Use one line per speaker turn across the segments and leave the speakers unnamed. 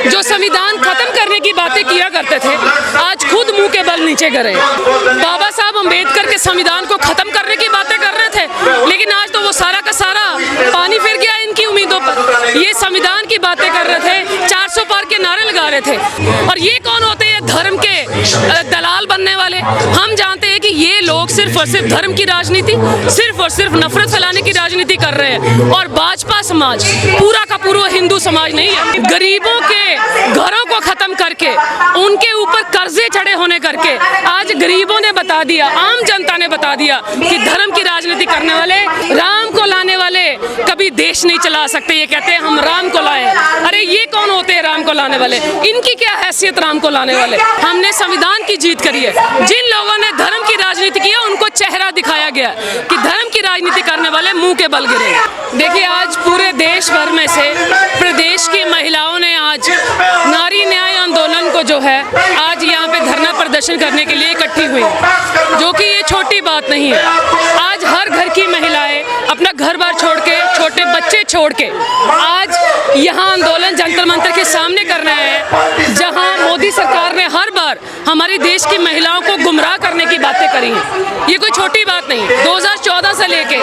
जो संविधान खत्म करने की बातें किया करते थे, आज खुद मुंह के बल नीचे गिरे। बाबा साहब अम्बेडकर के संविधान को खत्म करने की बातें कर रहे थे, लेकिन आज तो वो सारा का सारा पानी फिर गया इनकी उम्मीदों पर। ये संविधान की बातें कर रहे थे, 400 पार के नारे लगा रहे थे। और ये कौन होते हैं? धर्म के दलाल बनने वाले। हम जानते हैं कि ये लोग सिर्फ और सिर्फ धर्म की राजनीति, सिर्फ और सिर्फ नफरत फैलाने की राजनीति कर रहे हैं। और भाजपा समाज पूरा का पूरा हिंदू समाज नहीं है। गरीबों के घरों को खत्म करके, उनके ऊपर कर्जे चढ़े होने करके आज गरीबों ने बता दिया, आम जनता ने बता दिया कि धर्म की राजनीति करने वाले, राम को लाने वाले कभी देश नहीं चला सकते। ये कहते हैं हम राम को लाए। अरे ये कौन होते हैं राम को लाने वाले? इनकी क्या हैसियत राम को लाने वाले? हमने संविधान की जीत करी है। जिन लोगों ने धर्म की राजनीति की है उनको चेहरा दिखाया गया कि धर्म की राजनीति करने वाले मुंह के बल गिरे। देखिए, आज पूरे देश भर में से प्रदेश की महिलाओं ने आज नारी न्याय आंदोलन को जो है आज यहाँ पे धरना प्रदर्शन करने के लिए इकट्ठी हुई, जो कि ये छोटी बात नहीं है। आज हर घर की महिलाएं अपना घर बार छोड़ के, छोटे बच्चे छोड़ के आज यहाँ आंदोलन जंतर मंतर के सामने कर रहे हैं, जहाँ मोदी सरकार ने हर बार हमारे देश की महिलाओं को गुमराह करने की बातें करी हैं। ये कोई छोटी बात नहीं। 2014 से लेके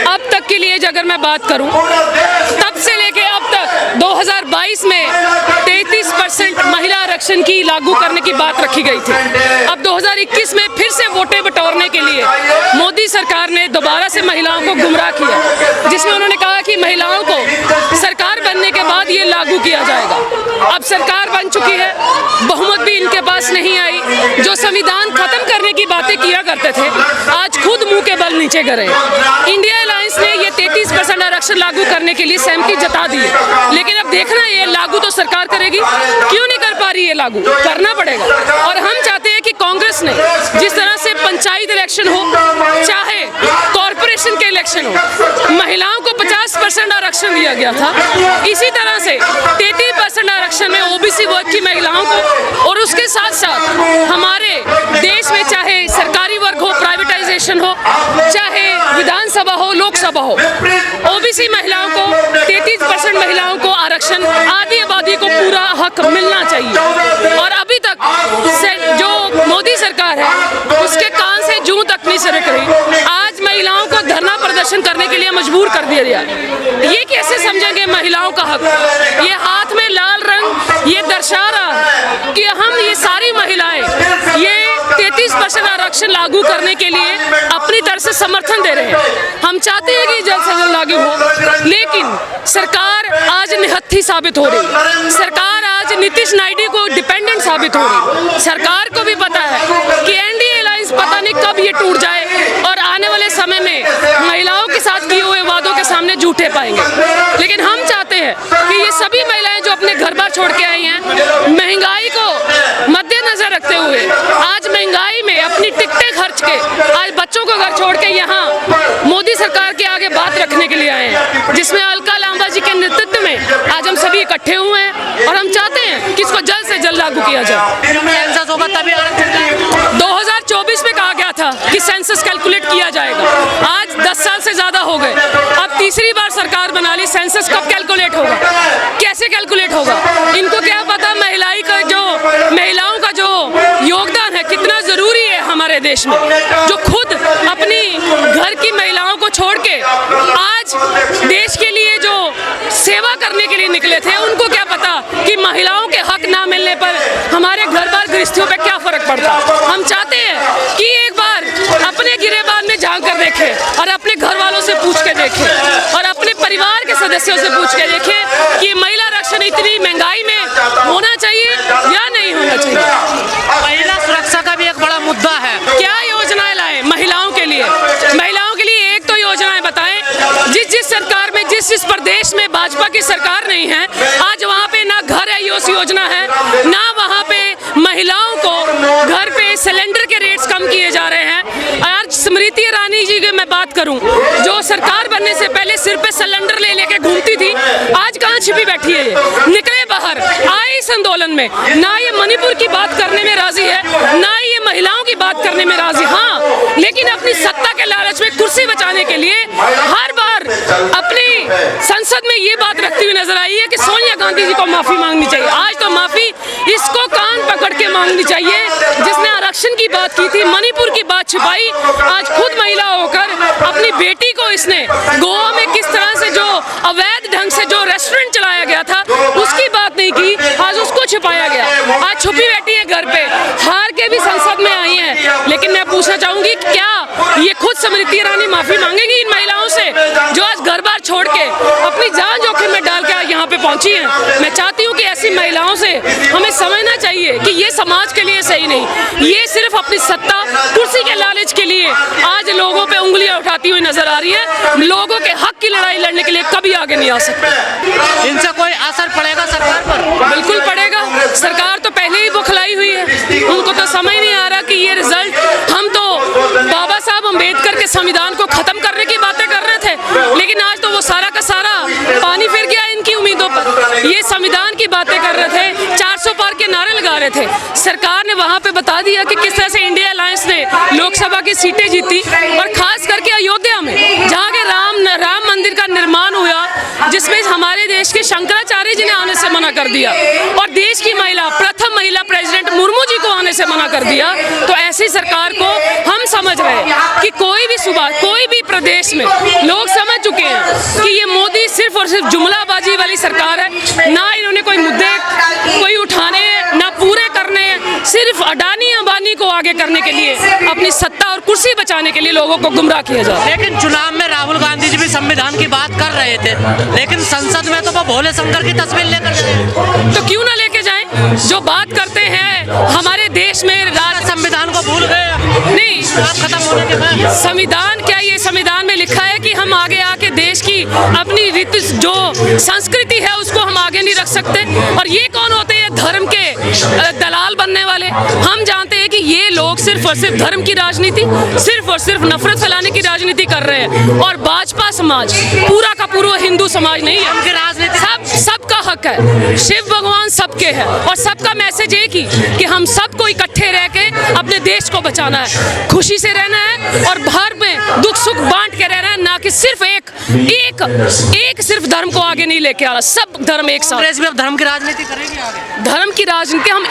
अब तक के लिए अगर मैं बात करूं, तब से लेके अब तक 2022 में 33% महिला आरक्षण की लागू करने की बात रखी गई थी। अब 2021 में फिर से वोटें बटोरने के लिए मोदी सरकार ने दोबारा से महिलाओं को गुमराह किया, जिसमें उन्होंने कहा कि महिलाओं को सरकार बनने के बाद ये लागू किया जाएगा। अब सरकार बन चुकी है, बहुमत भी इनके पास नहीं आई। जो संविधान खत्म करने की बातें किया करते थे, आज खुद मुंह के बल नीचे गिरे। इंडिया अलायंस ने ये 33% आरक्षण लागू करने के लिए सहमति जता दी है, लेकिन अब देखना ये लागू तो सरकार करेगी, क्यों नहीं कर पा रही है? लागू करना पड़ेगा। और हम चाहते हैं कि कांग्रेस ने जिस तरह से पंचायत इलेक्शन हो, चाहे कॉर्पोरेशन के इलेक्शन हो, महिलाओं को 50% आरक्षण दिया गया था, इसी तरह से 33% आरक्षण में ओबीसी वर्ग की महिलाओं को, और उसके साथ साथ हमारे देश में चाहे सरकारी वर्ग हो, प्राइवेटाइजेशन हो, चाहे विधानसभा हो, लोकसभा हो, ओबीसी महिलाओं को 33% महिलाओं को आरक्षण, आधी आबादी को पूरा हक मिलना चाहिए। और अभी तक जो मोदी सरकार है उसके कान से जूं तक नहीं सरक रही। आज महिलाओं को धरना प्रदर्शन करने के लिए मजबूर कर दिया गया। ये कैसे समझेंगे महिलाओं का हक? ये हाथ में लाल रंग ये दर्शा रहा है कि हम ये सारी महिलाएं ये 33% आरक्षण लागू करने के लिए अपनी तरफ से समर्थन दे रहे हैं। हम चाहते हैं कि जल्द से जल्द लागू हो, लेकिन सरकार आज निहत्थी साबित हो रही। सरकार आज नीतीश नायडू को डिपेंडेंट साबित हो रही। सरकार को भी पता है कि एनडीए अलायंस पता नहीं कब ये टूट जाए और आने वाले समय में महिलाओं के साथ किए हुए वादों के सामने झूठे पाएंगे। लेकिन हम चाहते हैं कि ये सभी महिलाएं जो अपने घर बार छोड़ के आई हैं, महंगाई को मद्देनजर रखते हुए, आज महंगाई में अपनी टिकटें खर्च के आज बच्चों को घर छोड़ के यहाँ मोदी सरकार के आगे बात रखने के लिए आए हैं, जिसमें अलका लांबा जी के नेतृत्व में आज हम सभी इकट्ठे हुए हैं। और हम चाहते हैं कि इसको जल्द से जल्द लागू किया जाए। 2024 में कहा गया था कि सेंसस कैलकुलेट किया जाएगा। आज 10 साल से ज्यादा हो गए, अब तीसरी बार सरकार बना ली। सेंसस कब कैलकुलेट होगा? कैसे कैलकुलेट होगा? इनको क्या पता महिलाओं का जो योगदान है कितना जरूरी है हमारे देश में, जो खुद अपनी घर की महिलाओं को छोड़ के आज देश के लिए जो सेवा करने के लिए निकले थे, उनको क्या पता कि महिलाओं के हक ना मिलने पर हमारे घर बार गृहस्थियों पे क्या फर्क पड़ता। हम चाहते हैं कि एक बार अपने गिरेबान में झांक कर देखें और अपने घर वालों से पूछ के देखें और अपने परिवार के सदस्यों से पूछ के देखें कि महिला आरक्षण इतनी महंगाई में होना चाहिए या नहीं होना चाहिए।
महिला सुरक्षा का भी एक बड़ा मुद्दा है।
क्या योजनाएं लाए महिलाओं के लिए? महिलाओं के लिए एक तो योजनाएं बताएं। जिस सरकार में, जिस प्रदेश में भाजपा की सरकार नहीं है, आज वहाँ पे ना घर आयुष योजना है, ना वहाँ पे महिलाओं को घर पे सिलेंडर के रेट्स कम किए जा रहे हैं। आज स्मृति ईरानी जी की मैं बात करूं, जो सरकार बनने से पहले सिर पे सिलेंडर ले लेके घूमती थी, आज कहाँ छिपी बैठी है? निकले बाहर, आए इस आंदोलन में। ना ये मणिपुर की बात करने में राजी है, ना ये महिलाओं की बात करने में राजी। हाँ, लेकिन अपनी सत्ता के लालच में कुर्सी बचाने के लिए हर बार अपनी संसद में ये बात रखती हुई नजर आई है कि सोनिया गांधी जी को माफी मांगनी चाहिए। आज तो छुपानी थी, मणिपुर की बात छुपाई। आज खुद महिला होकर अपनी बेटी को इसने गोवा में किस तरह से जो अवैध ढंग से जो रेस्टोरेंट चलाया गया था उसकी बात नहीं की, आज उसको छुपाया गया। आज छुपी बैठी है घर पे, हार के भी संसद में आई है। लेकिन मैं पूछना चाहूंगी क्या ये खुद स्मृति ईरानी माफी मांगेंगी इन महिलाओं से जो आज घर बार छोड़ के अपनी जान जोखिम में डाल के यहाँ पे पहुंची हैं? मैं चाहती हूँ कि ऐसी महिलाओं से हमें समझना चाहिए कि ये समाज के लिए सही नहीं, ये सिर्फ अपनी सत्ता कुर्सी के लालच के लिए आज लोगों पे उंगलियां उठाती हुई नजर आ रही है। लोगों के हक की लड़ाई लड़ने के लिए कभी आगे नहीं आ सकते।
इनसे कोई असर पड़ेगा सरकार पर?
बिल्कुल पड़ेगा। सरकार तो पहले ही बौखलाई हुई है, उनको तो समझ नहीं आ रहा कि ये रिजल्ट, हम तो बाबा साहब अम्बेडकर के संविधान को खत्म करने की बातें कर रहे थे, लेकिन आज तो वो सारा का सारा पानी फिर गया इनकी उम्मीदों पर। ये संविधान की बातें कर रहे थे, 400 पार के नारे लगा रहे थे। सरकार ने वहां पे बता दिया कि किस तरह से इंडिया अलायंस ने लोकसभा की सीटें जीती, और खास करके अयोध्या में जहाँ के राम मंदिर का निर्माण हुआ, जिसमें हमारे देश के शंकराचार्य जी ने आने से मना कर दिया और देश की महिला, प्रथम महिला प्रेसिडेंट मुर्मू जी को आने से मना कर दिया। तो ऐसी सरकार को हम समझ रहे हैं कि कोई भी सुबह कोई भी प्रदेश में लोग समझ चुके हैं कि ये मोदी सिर्फ और सिर्फ जुमलाबाजी वाली सरकार है। ना इन्होंने कोई मुद्दे कोई उठाने ना पूरे करने, सिर्फ अडानी अंबानी को आगे करने के लिए, अपनी सत्ता और कुर्सी बचाने के लिए लोगों को गुमराह किया जा रहा है।
लेकिन चुनाव में राहुल गांधी जी भी संविधान की बात कर रहे थे, लेकिन संसद में तो वो भोले शंकर की तस्वीर लेकर गए।
तो क्यों ना लेके जाएं? जो बात करते हैं हमारे देश में
संविधान को भूल गए
नहीं,
खत्म होने के बाद
संविधान क्या, ये संविधान में लिखा है कि हम आगे आके देश की अपनी रीति जो संस्कृति है उसको हम आगे नहीं रख सकते। और ये कौन होते हैं? धर्म के दलाल बनने वाले। हम जानते हैं कि ये लोग सिर्फ और सिर्फ धर्म की राजनीति, सिर्फ और सिर्फ नफरत फैलाने की राजनीति कर रहे हैं। और भाजपा समाज पूरा का पूरा हिंदू समाज नहीं है,
राजनीति
सबका हक है, शिव भगवान सबके है, और सबका मैसेज एक ही कि हम सबको इकट्ठे रह के अपने देश को बचाना है, खुशी से रहना है और भर में दुख सुख बांट के रहना है, ना कि सिर्फ एक सिर्फ धर्म को आगे नहीं लेके आना, सब धर्म एक साथ।
कांग्रेस भी अब धर्म की राजनीति करेगी आगे।
धर्म की राजनीति हम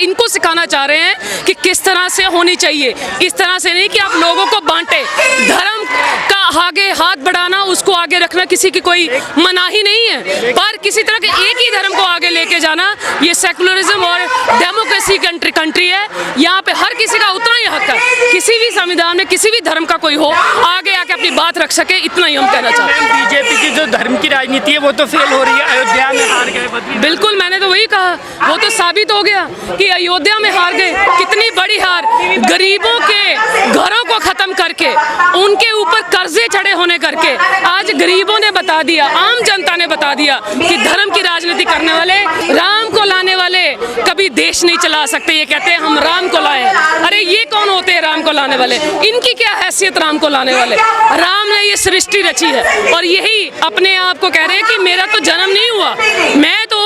इनको सिखाना चाह रहे हैं कि किस तरह से होनी चाहिए, इस तरह से नहीं कि आप लोगों को बांटे। धर्म का आगे हाथ बढ़ाना, उसको आगे रखना किसी की कोई मनाही नहीं है, पर किसी तरह के एक ही धर्म को आगे लेके जाना, ये सेकुलरिज्म और डेमोक्रेसी कंट्री है। यहाँ पे हर किसी का उतना ही हक है, किसी भी संविधान में किसी भी धर्म का कोई हो आगे आके अपनी बात रख सके, इतना ही हम कहना चाहते हैं।
बीजेपी की जो धर्म की राजनीति है वो तो फेल हो रही है, अयोध्या में हार गए।
बिल्कुल, मैंने तो वही कहा, वो तो साबित हो गया कि अयोध्या में हार गए। कितनी बड़ी हार, गरीबों के घरों को खत्म करके, उनके ऊपर कर्जे चढ़े होने करके, आज गरीबों ने बता दिया, आम जनता ने बता दिया कि धर्म की राजनीति करने वाले, राम को लाने वाले कभी देश नहीं चला सकते। ये कहते हैं हम राम को लाए। अरे ये कौन होते हैं राम को लाने वाले? इनकी क्या हैसियत राम को लाने वाले? राम ने ये सृष्टि रची है और यही अपने आप को कह रहे हैं कि मेरा तो जन्म नहीं हुआ, मैं तो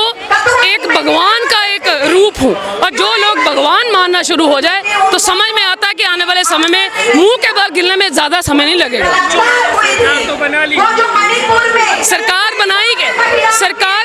एक भगवान का एक रूप हूँ। और जो लोग भगवान मानना शुरू हो जाए तो समझ में आता है कि आने वाले समय में मुंह के बल गिरने में ज्यादा समय नहीं लगेगा।
तो बना ली
सरकार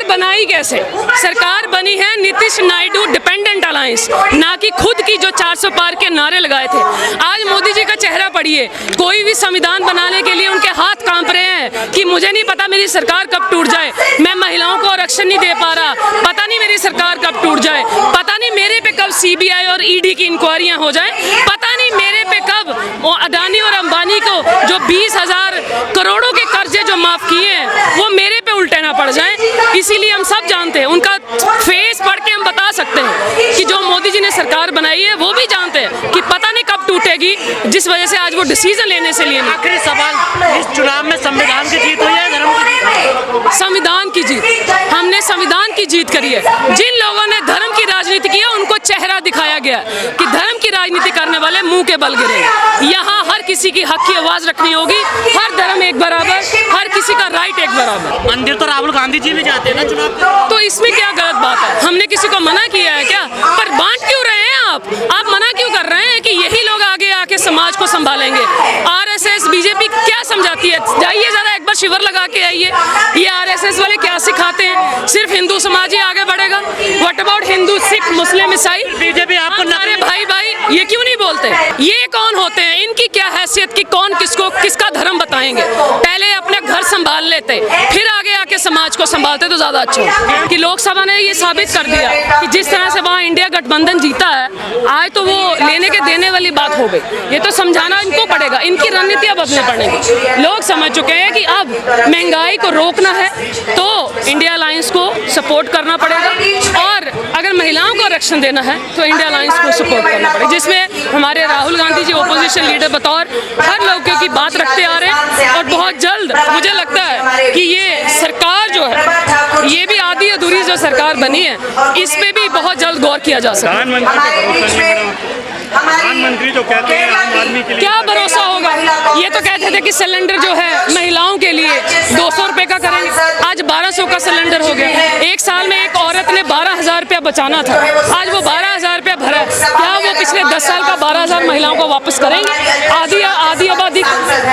बनाई कैसे? सरकार बनी है नीतीश नायडू डिपेंडेंट अलायंस, ना कि खुद की जो 400 पार के नारे लगाए थे। आज मोदी जी का चेहरा पढ़िए, कोई भी संविधान बनाने के लिए उनके हाथ कांप रहे हैं कि मुझे नहीं पता मेरी सरकार कब टूट जाए, मैं महिलाओं को आरक्षण नहीं दे पा रहा, पता नहीं मेरी सरकार कब टूट जाए, पता नहीं मेरे पे कब सीबीआई और ईडी की इंक्वायरियां हो जाए, पता नहीं मेरे पे कब अडानी और अंबानी को जो 20,000 करोड़ों के कर्जे जो माफ किए हैं वो मेरे पे उल्टे ना पड़ जाएं। इसीलिए हम सब जानते हैं, उनका फेस पढ़ के हम बता सकते हैं कि जो मोदी जी ने सरकार बनाई है वो भी जानते हैं कि पता नहीं कब टूटेगी, जिस वजह से आज वो डिसीजन लेने से लिए।
आखिरी सवाल, इस चुनाव में संविधान की जीत हुई है, धर्म की जीत?
संविधान की जीत, हमने संविधान की जीत करी है। जिन लोगों ने धर्म की राजनीति की है उनको चेहरा दिखाया गया कि धर्म की राजनीति करने वाले मुंह के बल गिरे। यहाँ हर किसी की हक की आवाज रखनी होगी, हर धर्म एक बराबर, हर किसी का राइट एक बराबर।
मंदिर तो राहुल गांधी जी भी जाते हैं ना चुनाव,
तो इसमें क्या गलत बात है? हमने किसी को मना किया है क्या? पर बांट क्यों रहे हैं आप मना क्यों कर रहे हैं कि यही लोग आगे आके समाज को संभालेंगे? आरएसएस बीजेपी क्या समझाती है? जाइए जरा एक बार शिविर लगा के आइए, ये आरएसएस वाले क्या सिखाते हैं? सिर्फ हिंदू समाज ही आगे बढ़ेगा। व्हाट अबाउट हिंदू, सिख, मुस्लिम, ईसाई?
बीजेपी आपको
भाई भाई ये क्यों नहीं बोलते? ये कौन होते हैं? इनकी क्या हैसियत कि कौन किसको किसका धर्म बताएंगे? पहले अपने घर संभाल लेते, फिर आगे आके समाज को संभालते तो ज्यादा अच्छा होता। कि लोकसभा ने ये साबित कर दिया कि जिस तरह से वहाँ इंडिया गठबंधन जीता है, आज तो वो लेने के देने वाली बात हो गई। ये तो समझाना इनको पड़ेगा, इनकी रणनीतियां बदलनी पड़ेंगी। लोग समझ चुके हैं कि अब महंगाई को रोकना है तो इंडिया अलायंस को सपोर्ट करना पड़ेगा, और अगर महिलाओं को आरक्षण देना है तो इंडिया अलायंस को सपोर्ट करना पड़ेगा, जिसमें हमारे राहुल गांधी जी ओपोजिशन लीडर बतौर हर लोग की बात रखते आ रहे हैं। और बहुत जल्द मुझे लगता है कि ये सरकार जो है, ये भी आधी अधूरी जो सरकार बनी है, इस पे भी बहुत जल्द गौर किया जा सकता है।
प्रधानमंत्री जो कहते हैं आम आदमी के लिए
क्या भरोसा होगा? ये तो कहते थे कि सिलेंडर जो है महिलाओं के लिए 200 रुपए का करेंगे, आज 1200 का सिलेंडर हो गया। एक साल में एक औरत ने 12,000 रुपया बचाना था, आज वो 12,000 रुपया भरा। क्या वो पिछले 10 साल का 12,000 महिलाओं को वापस करेंगे? आधी आबादी।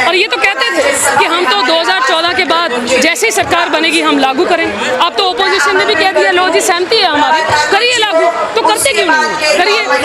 और ये तो कहते थे कि हम तो 2014 के बाद जैसे ही सरकार बनेगी हम लागू करेंगे। अब तो ओपोजिशन ने भी कह दिया, लो जी सहमति है हमारी, करिए लागू। तो करते क्यों नहीं? करिए।